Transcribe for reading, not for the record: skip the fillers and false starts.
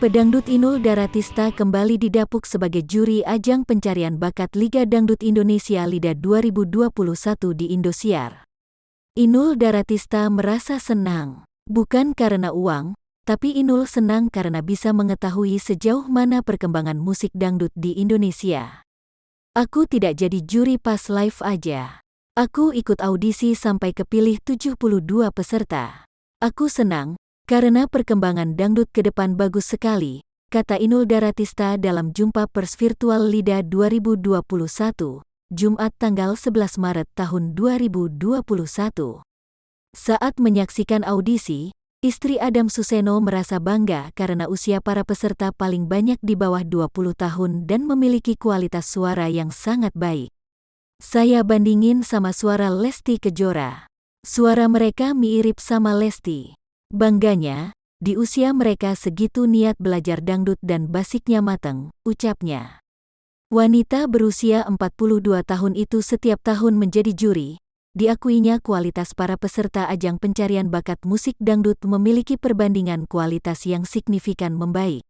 Pedangdut Inul Daratista kembali didapuk sebagai juri ajang pencarian bakat Liga Dangdut Indonesia LIDA 2021 di Indosiar. Inul Daratista merasa senang, bukan karena uang, tapi Inul senang karena bisa mengetahui sejauh mana perkembangan musik dangdut di Indonesia. Aku tidak jadi juri pas live aja. Aku ikut audisi sampai kepilih 72 peserta. Aku senang, karena perkembangan dangdut ke depan bagus sekali, kata Inul Daratista dalam jumpa pers virtual LIDA 2021, Jumat tanggal 11 Maret tahun 2021. Saat menyaksikan audisi, istri Adam Suseno merasa bangga karena usia para peserta paling banyak di bawah 20 tahun dan memiliki kualitas suara yang sangat baik. Saya bandingin sama suara Lesti Kejora. Suara mereka mirip sama Lesti. Bangganya, di usia mereka segitu niat belajar dangdut dan basicnya mateng, ucapnya. Wanita berusia 42 tahun itu setiap tahun menjadi juri. Diakuinya kualitas para peserta ajang pencarian bakat musik dangdut memiliki perbandingan kualitas yang signifikan membaik.